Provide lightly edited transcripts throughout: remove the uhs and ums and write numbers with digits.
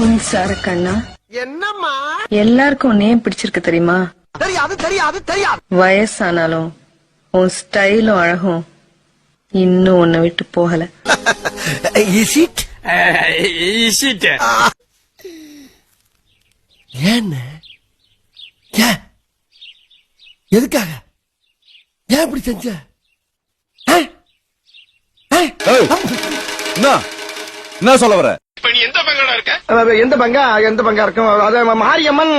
மின்சார கண்ணா, என்னம்மா எல்லாருக்கும் உன்னையே பிடிச்சிருக்கு தெரியுமா? தெரியாது தெரியாது தெரியாது. வயசானாலும் உன் ஸ்டைலும் அழகும் இன்னும் உன்னை விட்டு போகல. Is it? ஏன்னு ஏன் எதுக்காக ஏன் இப்படி செஞ்ச? என்ன சொல்ல வர? எந்த பங்கா இருக்கும்? அது Mariamman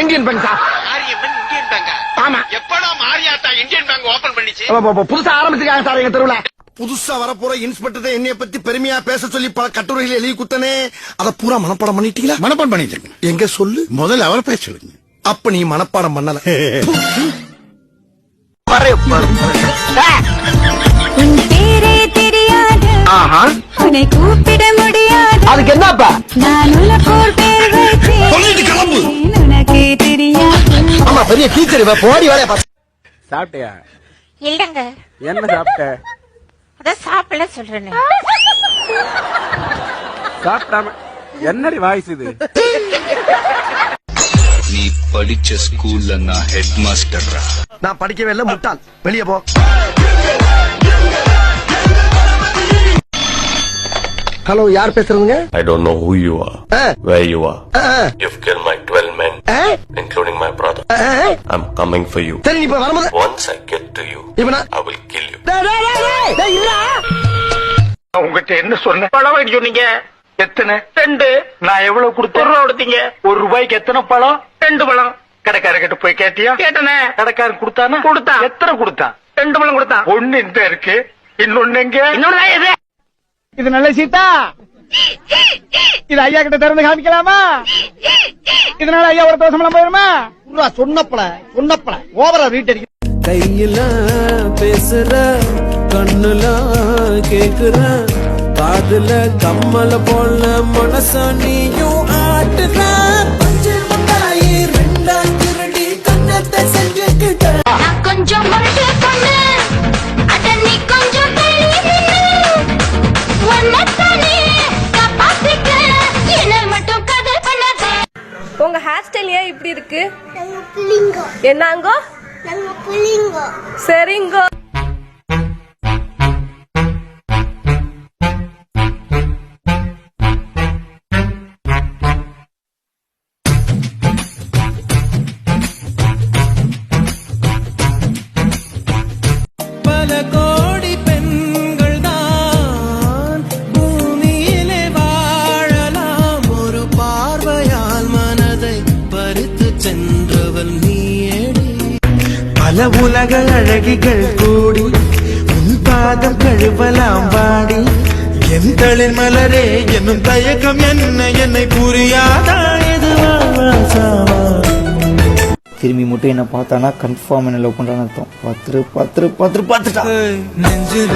Indian bank sir. Mariamman Indian பேங்கா? ஆமா. எப்படா மாரியாத்தா இந்தியன் பேங்க் ஓபன் பண்ணிச்சு? புதுசா ஆரம்பிச்சிருக்காங்க சார் எங்க தெருவுல. புதுசா வரப்போற இன்ஸ்பெக்டர் என்னைய பத்தி பெருமையா பேச சொல்லி பல கட்டுரைகள் எழுதி குத்தனே, அத பூரா மனப்பாடம் பண்ணிட்டீங்களா? மனப்பாடம் பண்ணிட்டு எங்க சொல்லு. முதல்ல அவர் பேச சொல்லுங்க. அப்ப நீ மனப்பாடம் பண்ணல. உன் பேரே தெரியாது, உன்னை கூப்பிட முடியாது. அதுக்கு என்னப்பா? நான் உனக்கோர் பேர் வைத்தேன், உனக்கே தெரியாது. ஆமா, பெரிய டீச்சர் போடி வேலைய பாத்து. சாப்பிட்டியா? இல்லங்க. என்ன சாப்பிட்ட? அதான் சாப்பிடல சொல்றேன். சாப்பிடாம என்னடி வாய்ஸ் இது? நீ படிச்ச ஸ்கூல்ல நான் ஹெட் மாஸ்டர்ரா. நான் படிக்கவே இல்ல, முட்டாள். வெளியே போ. ஹலோ, யார் பேசுறதுங்க? I don't know who you are, where you are. You've killed my 12 men, including my brother. I'm coming for you. சரி, இப்ப வரும்போது Once I get to you, I will kill you. உங்ககிட்ட என்ன சொன்ன? பழம் வாங்கி சொன்னீங்க. எத்தனை? 2. நான் எவ்வளவு கொடுத்தேன்? 1 ரூபா கொடுத்தீங்க. 1 ரூபாய்க்கு எத்தனை பழம்? 2 பழம். கடைக்காரர்கிட்ட போய் கேட்டியா? கேட்டனே. கடைக்காரன் கொடுத்தானா? கொடுத்தான். எத்தனை கொடுத்தான்? 2 பழம் கொடுத்தான். 1 இந்த இருக்கு, இன்னொன்னு எங்க? இன்னொன்னு எது? இது நல்ல சீட்டா. இது ஐயா கிட்ட திறந்து காமிக்கலாமா? இதனால ஐயா ஒரு தோசமெல்லாம் போயிருமா? சொன்னப்பல ஓவரா ரீட் அடிக்க. கையில பேசுற, கண்ணுல கேக்குற, காதுல கம்மல போல மனச நீயும் ஆட்டுற. பஞ்சல் முட்டாயி 2 திருடி கண்ணத்தை செஞ்சுக்கிட்ட. கொஞ்சம் முரட்டு பொண்ணு, அட நீ கொஞ்சம் தள்ளி நின்னு, உன்னைத்தானே காப்பாத்திக்க, என்னை மட்டும் காதல் பண்ணாத. உங்க ஹேர் ஸ்டைல் ஏன் இப்படி இருக்கு? என்னங்கோ? சரிங்கோ. பல கோடி பெண்கள் தான் பூமியிலே வாழலாம், ஒரு பார்வையால் மனதை பறித்து சென்றவள் நீயேடி. பல உலக அழகிகள் கூடி உன் பாதம் கழுவலாம் வாடி. என் தளிர் மலரே என்னும் தயக்கம் என்ன, என்னை புரியாதா? எதுவா திரும்பி மட்டும் என்ன பார்த்தானா கன்ஃபார்ம் என்ன லவ் பண்றான்னு அர்த்தம். 10 நெஞ்சில